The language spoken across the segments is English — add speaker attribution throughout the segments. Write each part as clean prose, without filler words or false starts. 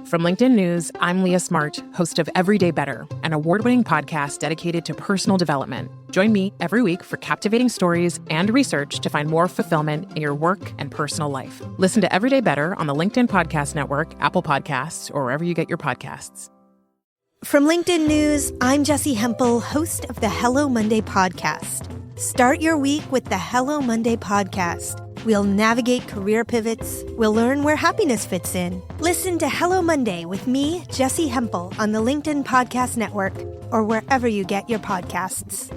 Speaker 1: From LinkedIn News, I'm Leah Smart, host of Everyday Better, an award-winning podcast dedicated to personal development. Join me every week for captivating stories and research to find more fulfillment in your work and personal life. Listen to Everyday Better on the LinkedIn Podcast Network, Apple Podcasts, or wherever you get your podcasts.
Speaker 2: From LinkedIn News, I'm Jessie Hempel, host of the Hello Monday podcast. Start your week with the Hello Monday podcast. We'll navigate career pivots. We'll learn where happiness fits in. Listen to Hello Monday with me, Jessie Hempel, on the LinkedIn Podcast Network or wherever you get your podcasts.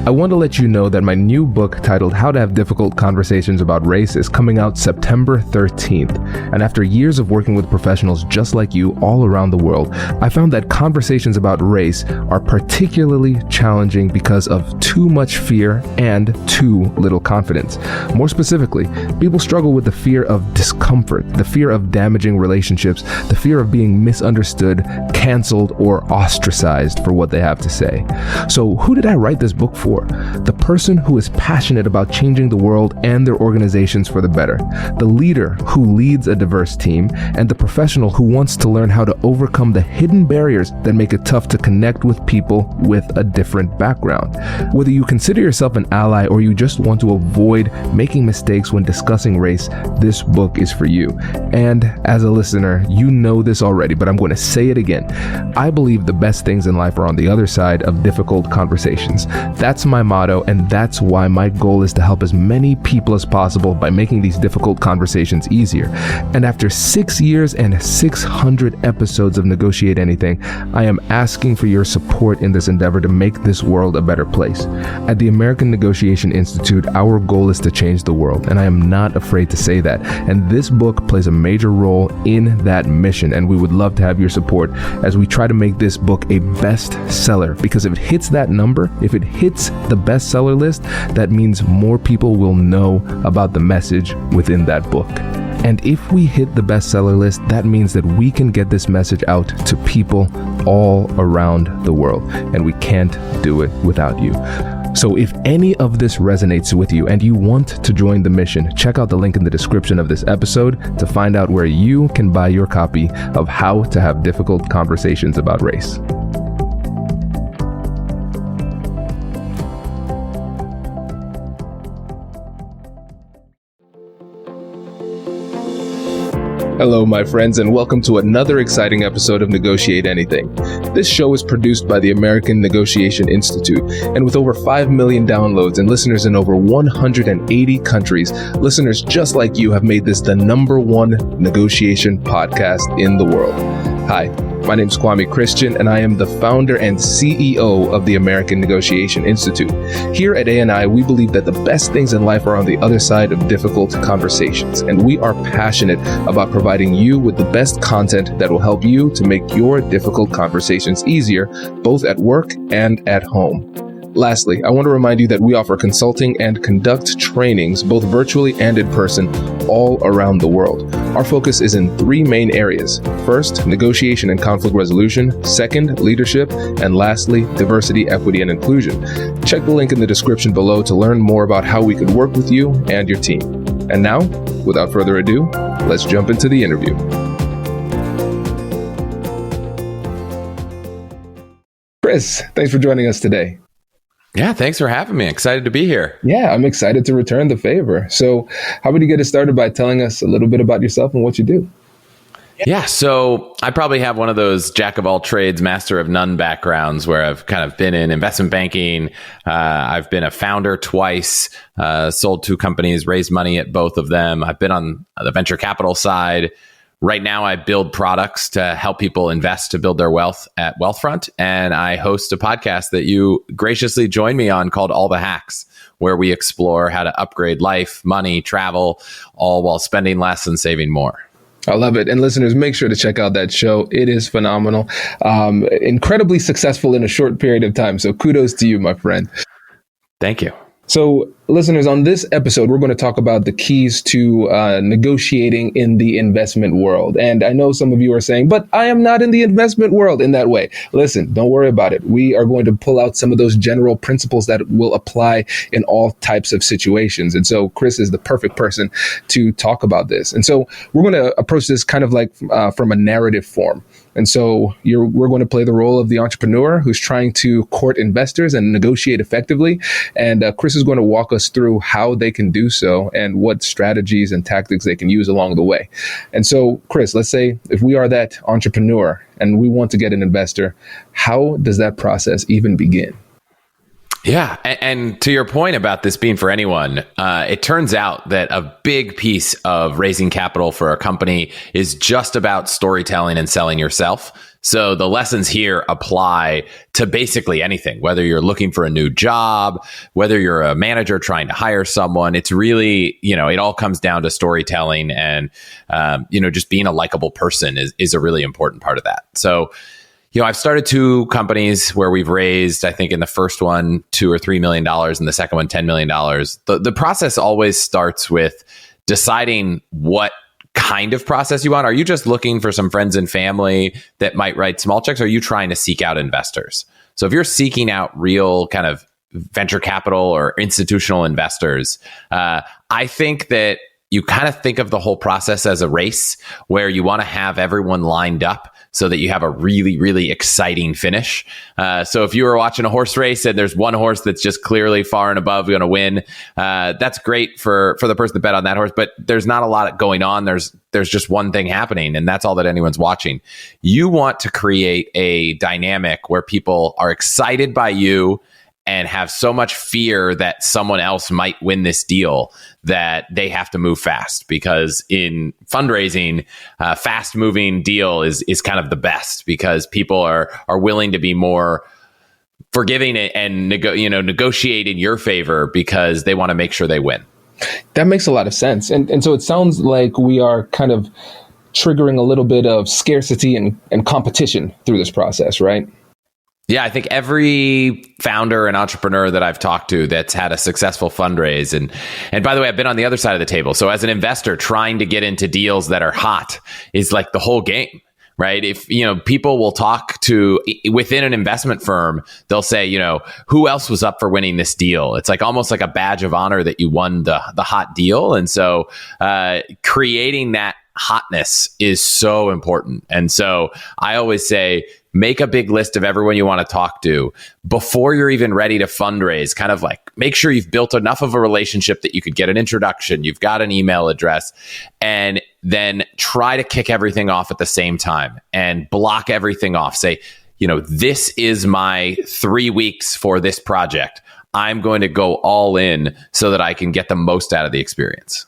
Speaker 3: I want to let you know that my new book titled How to Have Difficult Conversations About Race is coming out September 13th. And after years of working with professionals just like you all around the world, I found that conversations about race are particularly challenging because of too much fear and too little confidence. More specifically, people struggle with the fear of discomfort, the fear of damaging relationships, the fear of being misunderstood, canceled, or ostracized for what they have to say. So who did I write this book for? The person who is passionate about changing the world and their organizations for the better, the leader who leads a diverse team, and the professional who wants to learn how to overcome the hidden barriers that make it tough to connect with people with a different background. Whether you consider yourself an ally or you just want to avoid making mistakes when discussing race, this book is for you. And as a listener, you know this already, but I'm going to say it again. I believe the best things in life are on the other side of difficult conversations. That's my motto, and that's why my goal is to help as many people as possible by making these difficult conversations easier. And after 6 years and 600 episodes of Negotiate Anything, I am asking for your support in this endeavor to make this world a better place. At the American Negotiation Institute, our goal is to change the world, and I am not afraid to say that. And this book plays a major role in that mission, and we would love to have your support as we try to make this book a bestseller, because if it hits that number, if it hits the bestseller list, that means more people will know about the message within that book. And if we hit the bestseller list, that means that we can get this message out to people all around the world, and we can't do it without you. So if any of this resonates with you and you want to join the mission, check out the link in the description of this episode to find out where you can buy your copy of How to Have Difficult Conversations About Race. Hello, my friends, and welcome to another exciting episode of Negotiate Anything. This show is produced by the American Negotiation Institute, and with over 5 million downloads and listeners in over 180 countries, listeners just like you have made this the #1 negotiation podcast in the world. Hi, my name is Kwame Christian, and I am the founder and CEO of the American Negotiation Institute. Here at ANI, we believe that the best things in life are on the other side of difficult conversations, and we are passionate about providing you with the best content that will help you to make your difficult conversations easier, both at work and at home. Lastly, I want to remind you that we offer consulting and conduct trainings, both virtually and in person, all around the world. Our focus is in 3 main areas. First, negotiation and conflict resolution. Second, leadership. And lastly, diversity, equity, and inclusion. Check the link in the description below to learn more about how we could work with you and your team. And now, without further ado, let's jump into the interview. Chris, thanks for joining us today.
Speaker 4: Yeah, thanks for having me. Excited to be here.
Speaker 3: Yeah, I'm excited to return the favor. So how about you get us started by telling us a little bit about yourself and what you do?
Speaker 4: Yeah, so I probably have one of those jack of all trades, master of none backgrounds where I've kind of been in investment banking. I've been a founder twice, sold 2 companies, raised money at both of them. I've been on the venture capital side. Right now, I build products to help people invest to build their wealth at Wealthfront. And I host a podcast that you graciously joined me on called All the Hacks, where we explore how to upgrade life, money, travel, all while spending less and saving more.
Speaker 3: I love it. And listeners, make sure to check out that show. It is phenomenal. Incredibly successful in a short period of time. So kudos to you, my friend.
Speaker 4: Thank you.
Speaker 3: So listeners, on this episode, we're going to talk about the keys to negotiating in the investment world. And I know some of you are saying, but I am not in the investment world in that way. Listen, don't worry about it. We are going to pull out some of those general principles that will apply in all types of situations. And so Chris is the perfect person to talk about this. And so we're going to approach this kind of like from a narrative form. And so we're going to play the role of the entrepreneur who's trying to court investors and negotiate effectively. And Chris is going to walk us through how they can do so and what strategies and tactics they can use along the way. And so, Chris, let's say if we are that entrepreneur and we want to get an investor, how does that process even begin?
Speaker 4: Yeah. And to your point about this being for anyone, it turns out that a big piece of raising capital for a company is just about storytelling and selling yourself. So the lessons here apply to basically anything, whether you're looking for a new job, whether you're a manager trying to hire someone. It's really, it all comes down to storytelling and, just being a likable person is a really important part of that. So, I've started 2 companies where we've raised, I think in the first one, $2 or $3 million, and the second one, $10 million. The process always starts with deciding what kind of process you want. Are you just looking for some friends and family that might write small checks? Or are you trying to seek out investors? So if you're seeking out real kind of venture capital or institutional investors, I think that you kind of think of the whole process as a race where you want to have everyone lined up so that you have a really, really exciting finish. So if you were watching a horse race and there's one horse that's just clearly far and above going to win, that's great for the person that bet on that horse, but there's not a lot going on. There's just one thing happening, and that's all that anyone's watching. You want to create a dynamic where people are excited by you and have so much fear that someone else might win this deal that they have to move fast, because in fundraising, fast moving deal is kind of the best, because people are willing to be more forgiving and negotiate in your favor because they want to make sure they win.
Speaker 3: That makes a lot of sense. And so it sounds like we are kind of triggering a little bit of scarcity and competition through this process, right?
Speaker 4: Yeah, I think every founder and entrepreneur that I've talked to that's had a successful fundraise, and by the way, I've been on the other side of the table. So as an investor, trying to get into deals that are hot is like the whole game, right? If, people will talk to within an investment firm, they'll say, who else was up for winning this deal? It's like almost like a badge of honor that you won the hot deal. And so creating that hotness is so important. And so I always say, make a big list of everyone you want to talk to before you're even ready to fundraise. Kind of like make sure you've built enough of a relationship that you could get an introduction, you've got an email address, and then try to kick everything off at the same time and block everything off. Say, this is my 3 weeks for this project. I'm going to go all in so that I can get the most out of the experience.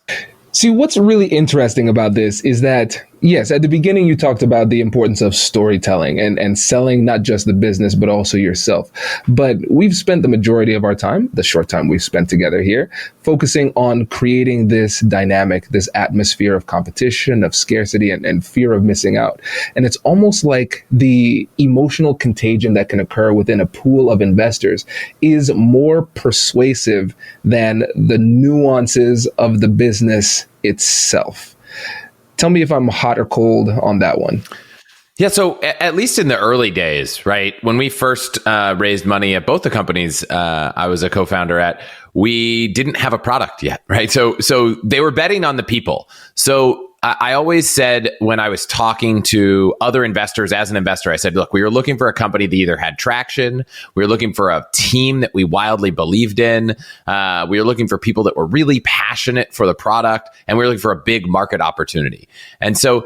Speaker 3: See, what's really interesting about this is that, yes, at the beginning, you talked about the importance of storytelling and selling not just the business, but also yourself. But we've spent the majority of our time, the short time we've spent together here, focusing on creating this dynamic, this atmosphere of competition, of scarcity, and fear of missing out. And it's almost like the emotional contagion that can occur within a pool of investors is more persuasive than the nuances of the business itself. Tell me if I'm hot or cold on that one.
Speaker 4: Yeah, so at least in the early days, right, when we first raised money at both the companies I was a co-founder at, we didn't have a product yet, right? So they were betting on the people. So I always said when I was talking to other investors as an investor, I said, look, we were looking for a company that either had traction, we were looking for a team that we wildly believed in, we were looking for people that were really passionate for the product, and we were looking for a big market opportunity. And so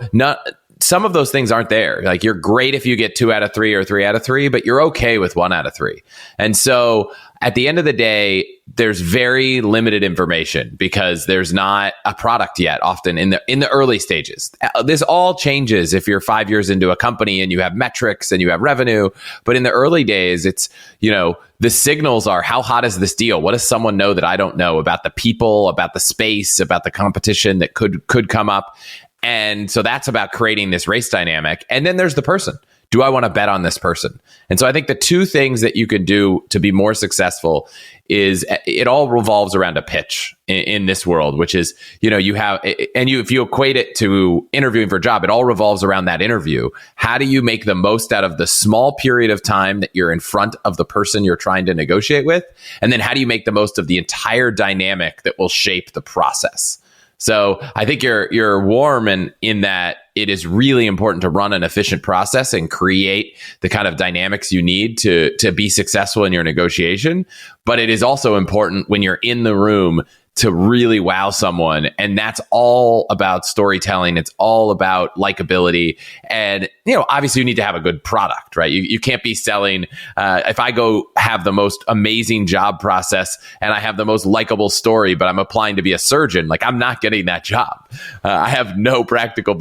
Speaker 4: some of those things aren't there. Like, you're great if you get 2 out of 3 or 3 out of 3, but you're okay with 1 out of 3. And so at the end of the day, there's very limited information because there's not a product yet, often in the early stages. This all changes if you're 5 years into a company and you have metrics and you have revenue. But in the early days, it's, the signals are, how hot is this deal? What does someone know that I don't know about the people, about the space, about the competition that could come up? And so that's about creating this race dynamic. And then there's the person. do I want to bet on this person? And so I think the two things that you can do to be more successful is it all revolves around a pitch in this world, which is, you have, and if you equate it to interviewing for a job, it all revolves around that interview. How do you make the most out of the small period of time that you're in front of the person you're trying to negotiate with? And then how do you make the most of the entire dynamic that will shape the process? So I think you're warm in that it is really important to run an efficient process and create the kind of dynamics you need to be successful in your negotiation. But it is also important when you're in the room to really wow someone. And that's all about storytelling. It's all about likability. And, obviously you need to have a good product, right? You can't be selling, if I go have the most amazing job process and I have the most likable story, but I'm applying to be a surgeon, like I'm not getting that job. I have no practical,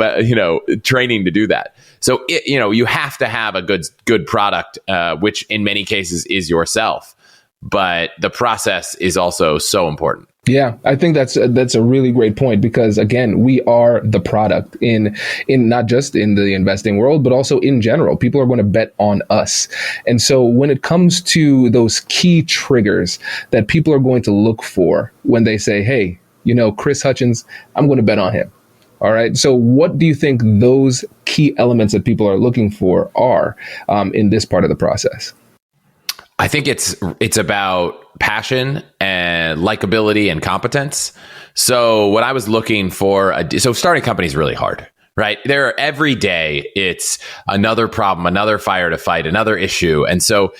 Speaker 4: training to do that. So, you have to have a good product, which in many cases is yourself. But the process is also so important.
Speaker 3: Yeah, I think that's a really great point, because again, we are the product in not just in the investing world, but also in general. People are going to bet on us. And so when it comes to those key triggers that people are going to look for when they say, hey, Chris Hutchins, I'm going to bet on him. All right. So what do you think those key elements that people are looking for are in this part of the process?
Speaker 4: I think it's about passion and likability and competence. So what I was looking for, so starting a company is really hard, right? Every day it's another problem, another fire to fight, another issue. And so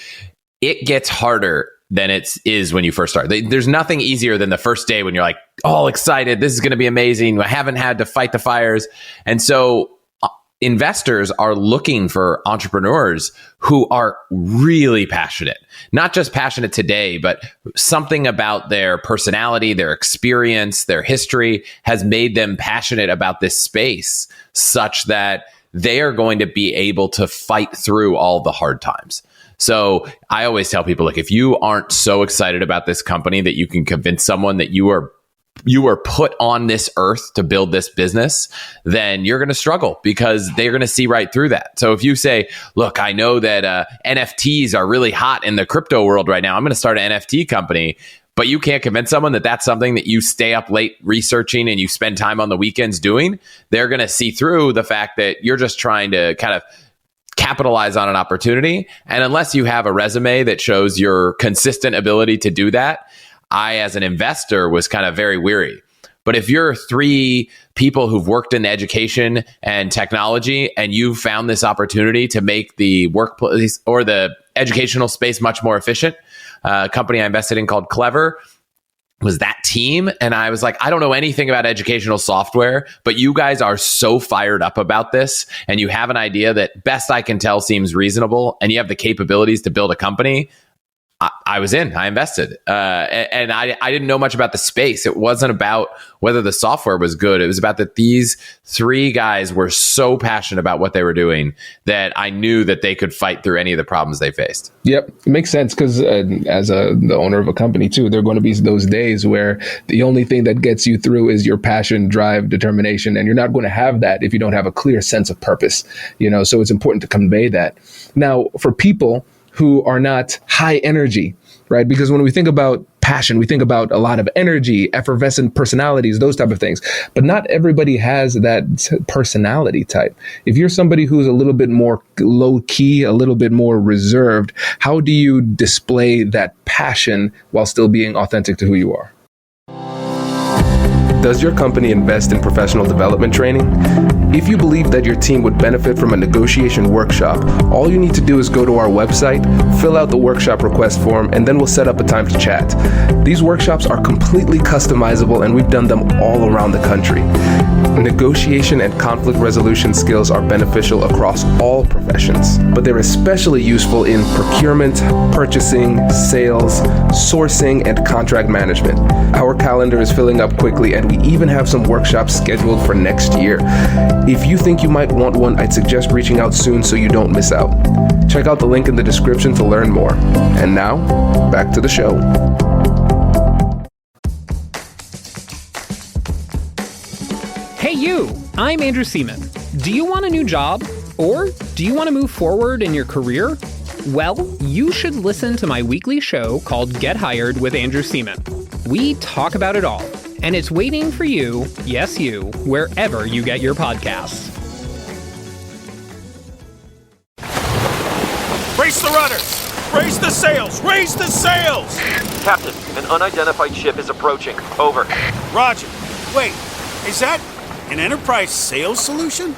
Speaker 4: it gets harder than it is when you first start. There's nothing easier than the first day when you're like all excited. This is going to be amazing. I haven't had to fight the fires. And so investors are looking for entrepreneurs who are really passionate, not just passionate today, but something about their personality, their experience, their history has made them passionate about this space such that they are going to be able to fight through all the hard times. So I always tell people, like, if you aren't so excited about this company that you can convince someone that you are put on this earth to build this business, then you're going to struggle because they're going to see right through that. So if you say, look, I know that NFTs are really hot in the crypto world right now, I'm going to start an NFT company, but you can't convince someone that that's something that you stay up late researching and you spend time on the weekends doing, they're going to see through the fact that you're just trying to kind of capitalize on an opportunity. And unless you have a resume that shows your consistent ability to do that, I, as an investor, was kind of very weary. But if you're three people who've worked in education and technology and you've found this opportunity to make the workplace or the educational space much more efficient, a company I invested in called Clever was that team. And I was like, I don't know anything about educational software, but you guys are so fired up about this and you have an idea that best I can tell seems reasonable and you have the capabilities to build a company. I was in, I invested. And I didn't know much about the space. It wasn't about whether the software was good. It was about that these three guys were so passionate about what they were doing that I knew that they could fight through any of the problems they faced. Yep.
Speaker 3: It makes sense because as the owner of a company too, there are going to be those days where the only thing that gets you through is your passion, drive, determination. And you're not going to have that if you don't have a clear sense of purpose, so it's important to convey that. Now, for people who are not high energy, right? Because when we think about passion, we think about a lot of energy, effervescent personalities, those type of things. But not everybody has that personality type. If you're somebody who's a little bit more low key, a little bit more reserved, how do you display that passion while still being authentic to who you are? Does your company invest in professional development training? If you believe that your team would benefit from a negotiation workshop, all you need to do is go to our website, fill out the workshop request form, and then we'll set up a time to chat. These workshops are completely customizable, and we've done them all around the country. Negotiation and conflict resolution skills are beneficial across all professions, but they're especially useful in procurement, purchasing, sales, sourcing, and contract management. Our calendar is filling up quickly, and we even have some workshops scheduled for next year. If you think you might want one, I'd suggest reaching out soon so you don't miss out. Check out the link in the description to learn more. And now, back to the show.
Speaker 5: Hey you, I'm Andrew Seaman. Do you want a new job? Or do you want to move forward in your career? Well, you should listen to my weekly show called Get Hired with Andrew Seaman. We talk about it all, and it's waiting for you, yes you, wherever you get your podcasts.
Speaker 6: Raise the rudders! Raise the sails! Raise the sails!
Speaker 7: Captain, an unidentified ship is approaching. Over.
Speaker 6: Roger. Wait, is that an enterprise sales solution?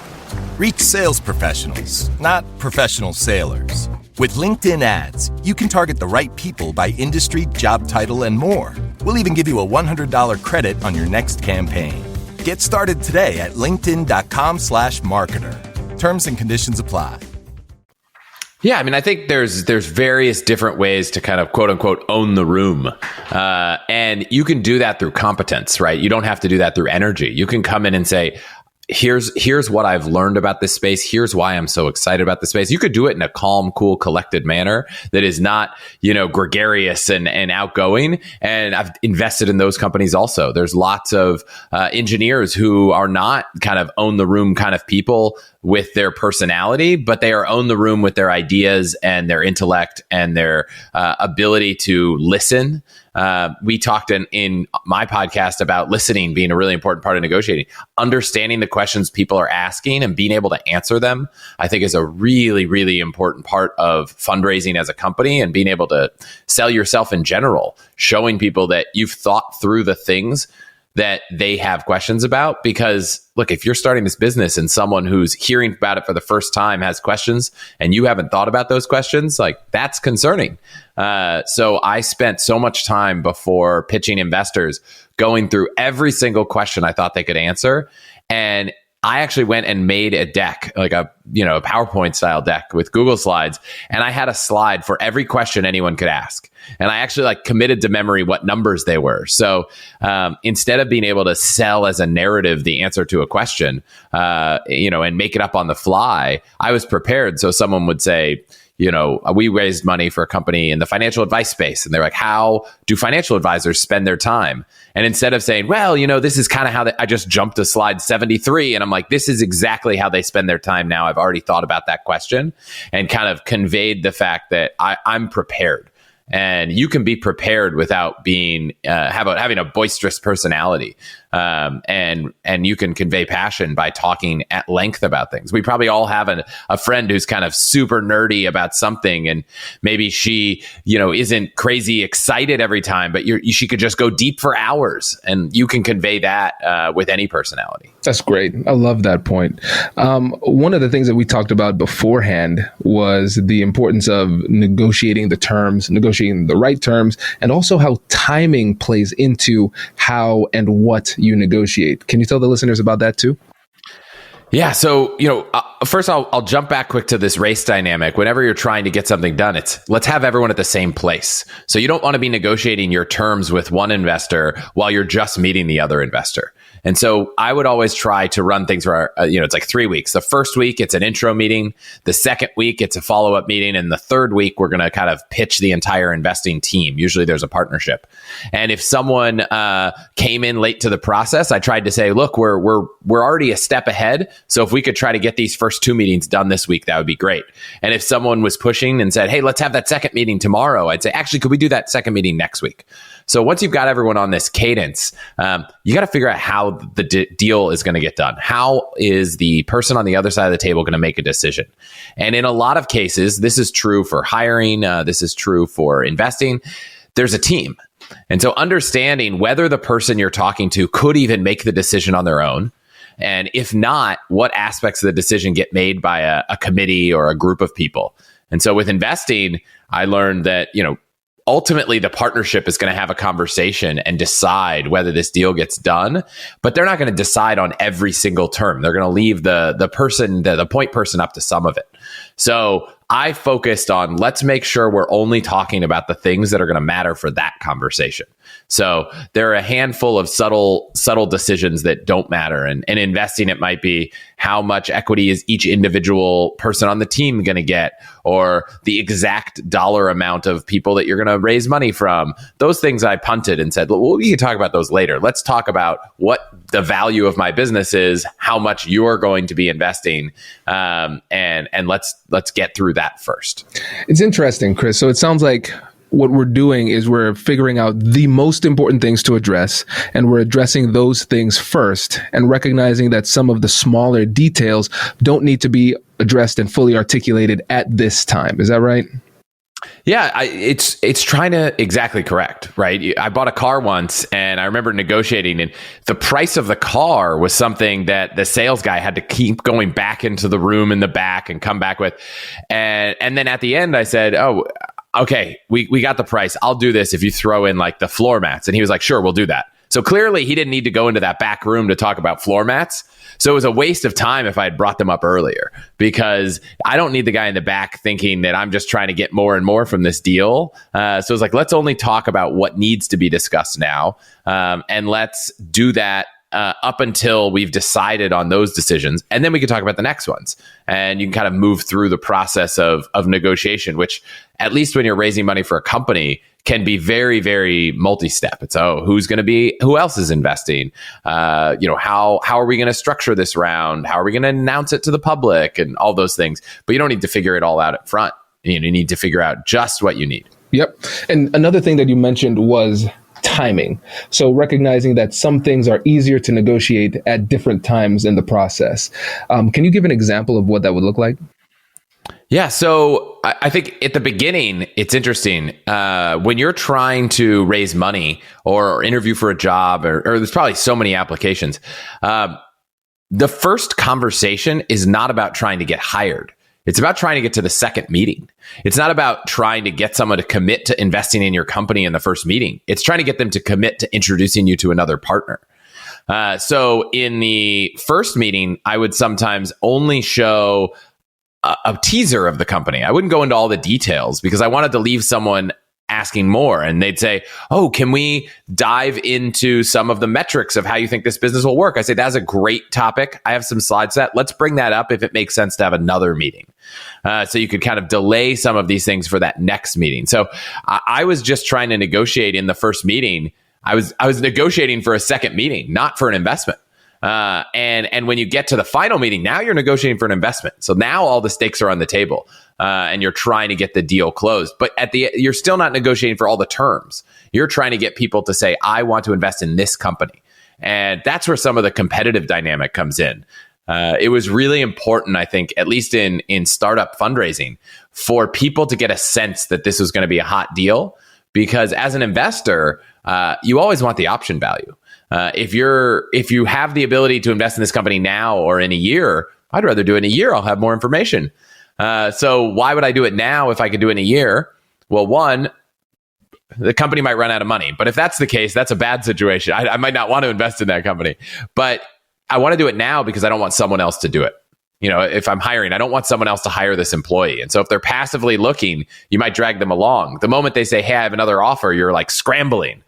Speaker 8: Reach sales professionals, not professional sailors. With LinkedIn ads, you can target the right people by industry, job title, and more. We'll even give you a $100 credit on your next campaign. Get started today at linkedin.com/marketer. Terms and conditions apply.
Speaker 4: Yeah, I mean, I think there's various different ways to kind of quote unquote own the room. And you can do that through competence, right? You don't have to do that through energy. You can come in and say, here's what I've learned about this space. Here's why I'm so excited about the space. You could do it in a calm, cool, collected manner that is not, gregarious and outgoing. And I've invested in those companies also. There's lots of engineers who are not kind of own the room kind of people with their personality, but they are own the room with their ideas and their intellect and their ability to listen. We talked in my podcast about listening being a really important part of negotiating. Understanding the questions people are asking and being able to answer them, I think, is a really, really important part of fundraising as a company and being able to sell yourself in general, showing people that you've thought through the things that they have questions about. Because look, if you're starting this business and someone who's hearing about it for the first time has questions and you haven't thought about those questions, like, that's concerning. So I spent so much time before pitching investors going through every single question I thought they could answer. And I actually went and made a deck, like a PowerPoint style deck with Google Slides. And I had a slide for every question anyone could ask. And I actually committed to memory what numbers they were. So instead of being able to sell as a narrative the answer to a question, and make it up on the fly, I was prepared. So someone would say, we raised money for a company in the financial advice space. And they're like, how do financial advisors spend their time? And instead of saying, well, this is kind of how I just jumped to slide 73. And I'm like, this is exactly how they spend their time now. I've already thought about that question and kind of conveyed the fact that I'm prepared. And you can be prepared without being having a boisterous personality, and you can convey passion by talking at length about things. We probably all have a friend who's kind of super nerdy about something, and maybe she isn't crazy excited every time, but she could just go deep for hours, and you can convey that with any personality.
Speaker 3: That's great. I love that point. One of the things that we talked about beforehand was the importance of negotiating the right terms, and also how timing plays into how and what you negotiate. Can you tell the listeners about that too?
Speaker 4: Yeah. So, first I'll jump back quick to this race dynamic. Whenever you're trying to get something done, it's let's have everyone at the same place. So you don't want to be negotiating your terms with one investor while you're just meeting the other investor. And so I would always try to run things where, it's like 3 weeks. The first week, it's an intro meeting. The second week, it's a follow-up meeting. And the third week, we're going to kind of pitch the entire investing team. Usually there's a partnership. And if someone came in late to the process, I tried to say, look, we're already a step ahead. So if we could try to get these first 2 meetings done this week, that would be great. And if someone was pushing and said, hey, let's have that second meeting tomorrow, I'd say, actually, could we do that second meeting next week? So once you've got everyone on this cadence, you got to figure out how the deal is going to get done. How is the person on the other side of the table going to make a decision? And in a lot of cases, this is true for hiring. This is true for investing. There's a team. And so understanding whether the person you're talking to could even make the decision on their own. And if not, what aspects of the decision get made by a committee or a group of people. And so with investing, I learned that, ultimately, the partnership is going to have a conversation and decide whether this deal gets done, but they're not going to decide on every single term. They're going to leave the point person up to some of it. So I focused on let's make sure we're only talking about the things that are going to matter for that conversation. So there are a handful of subtle decisions that don't matter. And investing, it might be how much equity is each individual person on the team going to get, or the exact dollar amount of people that you're going to raise money from. Those things I punted and said, well, we can talk about those later. Let's talk about what the value of my business is how much you're going to be investing, and let's get through that first.
Speaker 3: It's interesting, Chris. So it sounds like what we're doing is we're figuring out the most important things to address, and we're addressing those things first and recognizing that some of the smaller details don't need to be addressed and fully articulated at this time. Is that right?
Speaker 4: Yeah, it's trying to exactly correct, right? I bought a car once and I remember negotiating, and the price of the car was something that the sales guy had to keep going back into the room in the back and come back with. And then at the end I said, oh, okay, we got the price. I'll do this if you throw in like the floor mats. And he was like, sure, we'll do that. So clearly he didn't need to go into that back room to talk about floor mats. So it was a waste of time if I had brought them up earlier, because I don't need the guy in the back thinking that I'm just trying to get more and more from this deal. So it's like, let's only talk about what needs to be discussed now. And let's do that up until we've decided on those decisions. And then we can talk about the next ones. And you can kind of move through the process of negotiation, which at least when you're raising money for a company can be very, very multi-step. It's, who else is investing? How are we going to structure this round? How are we going to announce it to the public and all those things? But you don't need to figure it all out up front. You need to figure out just what you need. Yep.
Speaker 3: And another thing that you mentioned was timing. So recognizing that some things are easier to negotiate at different times in the process. Can you give an example of what that would look like?
Speaker 4: Yeah. So I think at the beginning, it's interesting. When you're trying to raise money or interview for a job, or there's probably so many applications, the first conversation is not about trying to get hired. It's about trying to get to the second meeting. It's not about trying to get someone to commit to investing in your company in the first meeting. It's trying to get them to commit to introducing you to another partner. So in the first meeting, I would sometimes only show a teaser of the company. I wouldn't go into all the details because I wanted to leave someone asking more. And they'd say, oh, can we dive into some of the metrics of how you think this business will work? I say, that's a great topic. I have some slides set. Let's bring that up if it makes sense to have another meeting. So you could kind of delay some of these things for that next meeting. So I was just trying to negotiate in the first meeting. I was negotiating for a second meeting, not for an investment. And when you get to the final meeting, now you're negotiating for an investment. So now all the stakes are on the table, and you're trying to get the deal closed. But you're still not negotiating for all the terms. You're trying to get people to say, I want to invest in this company. And that's where some of the competitive dynamic comes in. It was really important, I think, at least in startup fundraising, for people to get a sense that this was going to be a hot deal. Because as an investor, you always want the option value. If you have the ability to invest in this company now or in a year, I'd rather do it in a year. I'll have more information. So why would I do it now if I could do it in a year? Well, one, the company might run out of money. But if that's the case, that's a bad situation. I might not want to invest in that company. But I want to do it now because I don't want someone else to do it. If I'm hiring, I don't want someone else to hire this employee. And so if they're passively looking, you might drag them along. The moment they say, hey, I have another offer, you're like scrambling.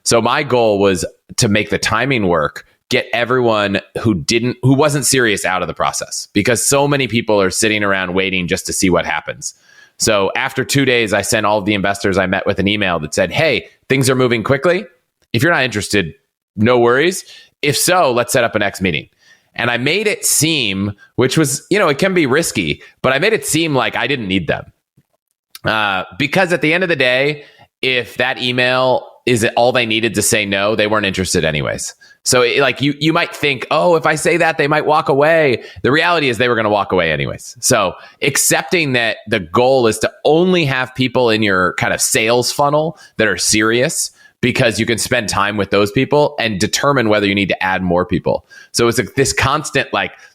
Speaker 4: So my goal was to make the timing work, get everyone who wasn't serious out of the process, because so many people are sitting around waiting just to see what happens. So after 2 days, I sent all of the investors I met with an email that said, hey, things are moving quickly. If you're not interested, no worries. If so, let's set up a next meeting. And I made it seem, which was, it can be risky, but I made it seem like I didn't need them. Because at the end of the day, if that email is all they needed to say no, they weren't interested anyways. So you might think, oh, if I say that, they might walk away. The reality is they were going to walk away anyways. So accepting that the goal is to only have people in your kind of sales funnel that are serious, because you can spend time with those people and determine whether you need to add more people. So it's this constant,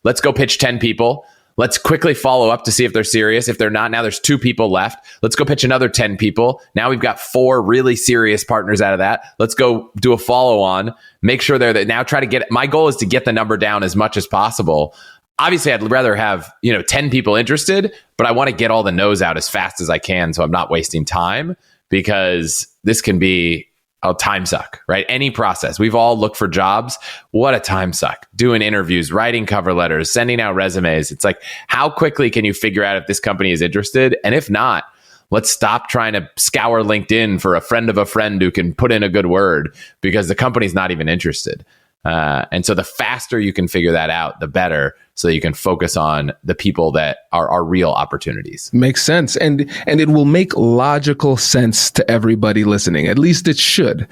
Speaker 4: let's go pitch 10 people. Let's quickly follow up to see if they're serious. If they're not, now there's 2 people left. Let's go pitch another 10 people. Now we've got 4 really serious partners out of that. Let's go do a follow on. Make sure they're there. Now try to my goal is to get the number down as much as possible. Obviously, I'd rather have 10 people interested, but I want to get all the no's out as fast as I can, so I'm not wasting time, because this can be a time suck, right? Any process. We've all looked for jobs. What a time suck. Doing interviews, writing cover letters, sending out resumes. It's like, how quickly can you figure out if this company is interested? And if not, let's stop trying to scour LinkedIn for a friend of a friend who can put in a good word, because the company's not even interested. And so the faster you can figure that out, the better, so you can focus on the people that are real opportunities.
Speaker 3: Makes sense. And it will make logical sense to everybody listening. At least it should.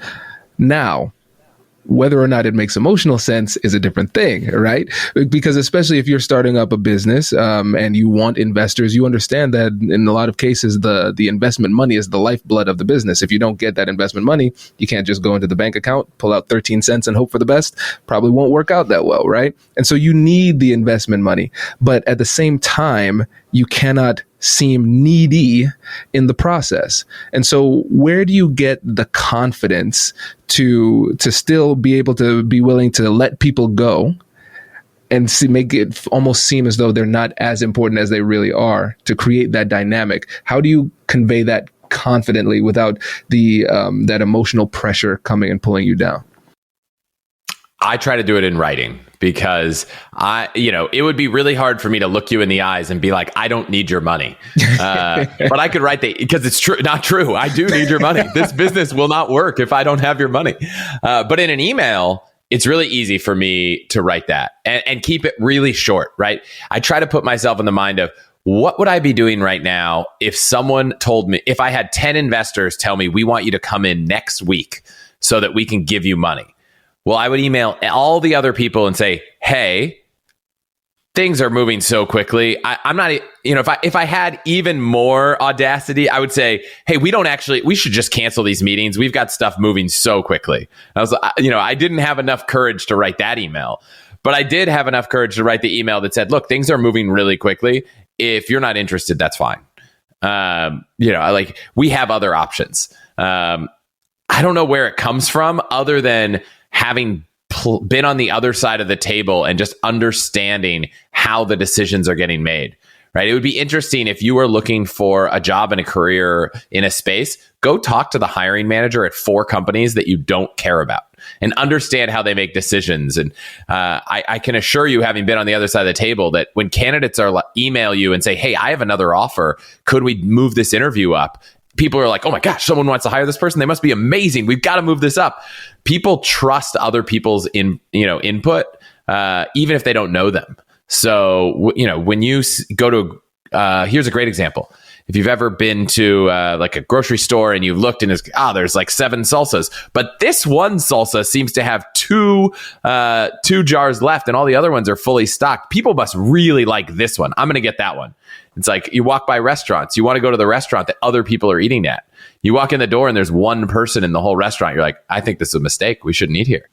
Speaker 3: Now, whether or not it makes emotional sense is a different thing, right? Because especially if you're starting up a business and you want investors, you understand that in a lot of cases, the investment money is the lifeblood of the business. If you don't get that investment money, you can't just go into the bank account, pull out 13 cents and hope for the best. Probably won't work out that well, right? And so you need the investment money. But at the same time, you cannot seem needy in the process. And so where do you get the confidence to still be able to be willing to let people go and make it almost seem as though they're not as important as they really are, to create that dynamic? How do you convey that confidently without the that emotional pressure coming and pulling you down?
Speaker 4: I try to do it in writing, because it would be really hard for me to look you in the eyes and be like, I don't need your money. But I could write because it's true, not true. I do need your money. This business will not work if I don't have your money. But in an email, it's really easy for me to write that and keep it really short, right? I try to put myself in the mind of, what would I be doing right now if someone told me, if I had 10 investors tell me, we want you to come in next week so that we can give you money? Well, I would email all the other people and say, hey, things are moving so quickly. I'm not, if I had even more audacity, I would say, hey, we should just cancel these meetings. We've got stuff moving so quickly. I didn't have enough courage to write that email, but I did have enough courage to write the email that said, look, things are moving really quickly. If you're not interested, that's fine. We have other options. I don't know where it comes from, other than having been on the other side of the table and just understanding how the decisions are getting made, right? It would be interesting if you were looking for a job and a career in a space, go talk to the hiring manager at 4 companies that you don't care about and understand how they make decisions. And I can assure you, having been on the other side of the table, that when candidates email you and say, hey, I have another offer, could we move this interview up? People are like, oh my gosh, someone wants to hire this person. They must be amazing. We've got to move this up. People trust other people's input, even if they don't know them. So, when you go to, here's a great example. If you've ever been to like a grocery store and you've looked and there's like 7 salsas, but this one salsa seems to have two jars left and all the other ones are fully stocked. People must really like this one. I'm going to get that one. It's like you walk by restaurants. You want to go to the restaurant that other people are eating at. You walk in the door and there's one person in the whole restaurant. You're like, I think this is a mistake. We shouldn't eat here.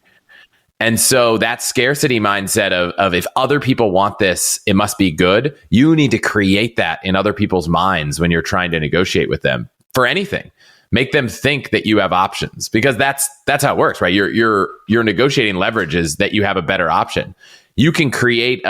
Speaker 4: And so that scarcity mindset of if other people want this, it must be good. You need to create that in other people's minds when you're trying to negotiate with them for anything. Make them think that you have options, because that's how it works, right? Your negotiating leverage is that you have a better option. You can create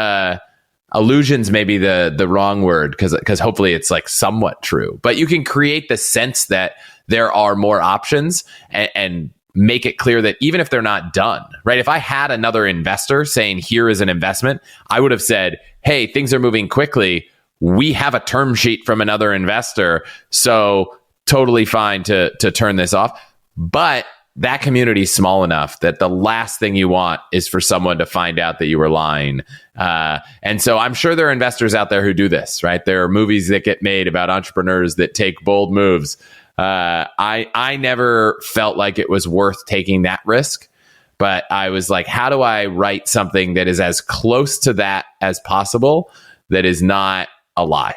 Speaker 4: illusions, maybe the wrong word, because hopefully it's like somewhat true, but you can create the sense that there are more options and make it clear that even if they're not done, right? If I had another investor saying, here is an investment, I would have said, hey, things are moving quickly. We have a term sheet from another investor, so totally fine to turn this off. But that community is small enough that the last thing you want is for someone to find out that you were lying. And so I'm sure there are investors out there who do this, right? There are movies that get made about entrepreneurs that take bold moves. I never felt like it was worth taking that risk, but I was like, how do I write something that is as close to that as possible, that is not a lie?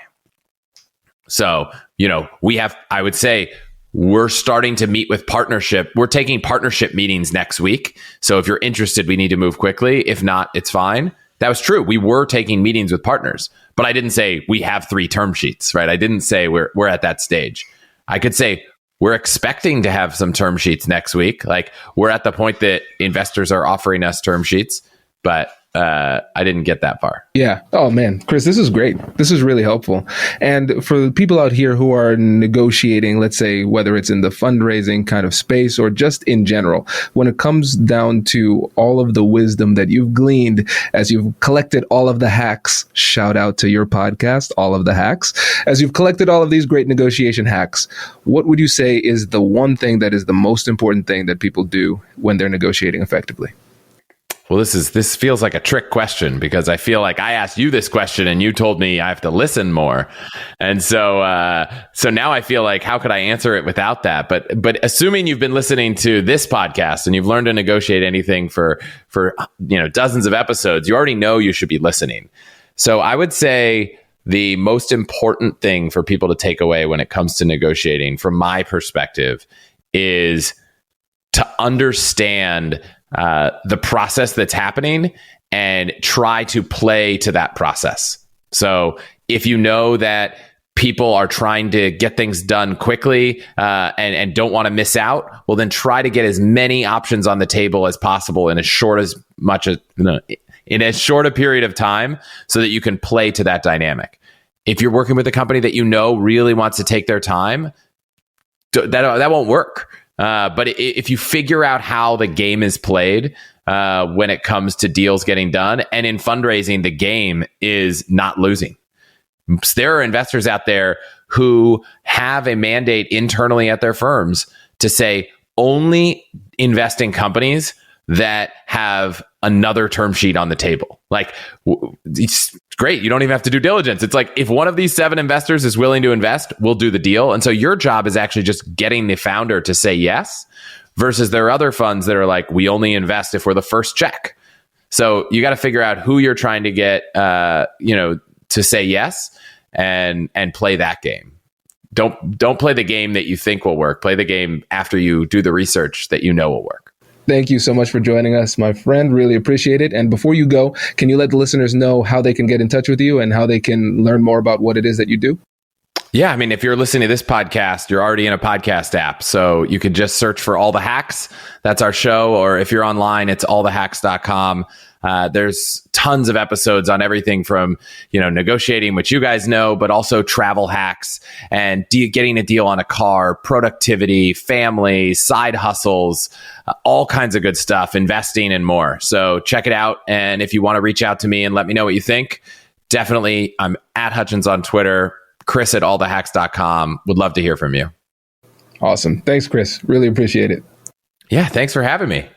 Speaker 4: So, I would say we're starting to meet with partnership. We're taking partnership meetings next week. So if you're interested, we need to move quickly. If not, it's fine. That was true. We were taking meetings with partners, but I didn't say we have 3 term sheets, right? I didn't say we're at that stage. I could say we're expecting to have some term sheets next week. Like, we're at the point that investors are offering us term sheets, but I didn't get that far.
Speaker 3: Yeah. Oh, man. Chris, this is great. This is really helpful. And for the people out here who are negotiating, let's say, whether it's in the fundraising kind of space or just in general, when it comes down to all of the wisdom that you've gleaned as you've collected all of the hacks, shout out to your podcast, All of the Hacks, as you've collected all of these great negotiation hacks, what would you say is the one thing that is the most important thing that people do when they're negotiating effectively?
Speaker 4: Well, this feels like a trick question because I feel like I asked you this question and you told me I have to listen more. And so now I feel like, how could I answer it without that? But assuming you've been listening to this podcast and you've learned to negotiate anything for dozens of episodes, you already know you should be listening. So I would say the most important thing for people to take away when it comes to negotiating, from my perspective, is to understand the process that's happening and try to play to that process. So if you know that people are trying to get things done quickly and don't want to miss out, well, then try to get as many options on the table as possible in as short a period of time so that you can play to that dynamic. If you're working with a company that you know really wants to take their time, that won't work. But if you figure out how the game is played when it comes to deals getting done, and in fundraising, the game is not losing. There are investors out there who have a mandate internally at their firms to say only invest in companies that have another term sheet on the table. Like, it's great. You don't even have to do diligence. It's like, if one of these 7 investors is willing to invest, we'll do the deal. And so your job is actually just getting the founder to say yes, versus there are other funds that are like, we only invest if we're the first check. So you got to figure out who you're trying to get, to say yes, and play that game. Don't play the game that you think will work. Play the game after you do the research that you know will work.
Speaker 3: Thank you so much for joining us, my friend. Really appreciate it. And before you go, can you let the listeners know how they can get in touch with you and how they can learn more about what it is that you do?
Speaker 4: Yeah, I mean, if you're listening to this podcast, you're already in a podcast app. So you could just search for All the Hacks. That's our show. Or if you're online, it's allthehacks.com. There's tons of episodes on everything from, negotiating, which you guys know, but also travel hacks and getting a deal on a car, productivity, family, side hustles, all kinds of good stuff, investing and more. So check it out. And if you want to reach out to me and let me know what you think, definitely, I'm at Hutchins on Twitter, Chris at allthehacks.com. Would love to hear from you.
Speaker 3: Awesome. Thanks, Chris. Really appreciate it.
Speaker 4: Yeah, thanks for having me.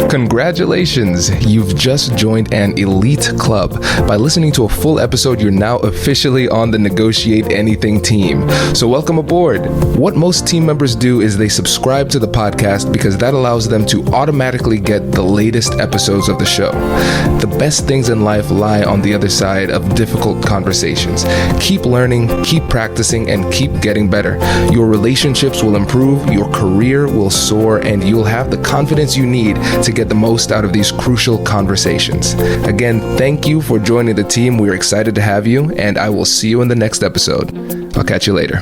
Speaker 3: Congratulations, you've just joined an elite club. By listening to a full episode, you're now officially on the Negotiate Anything team. So welcome aboard. What most team members do is they subscribe to the podcast because that allows them to automatically get the latest episodes of the show. The best things in life lie on the other side of difficult conversations. Keep learning, keep practicing, and keep getting better. Your relationships will improve, your career will soar, and you'll have the confidence you need to get the most out of these crucial conversations. Again, thank you for joining the team. We're excited to have you, and I will see you in the next episode. I'll catch you later.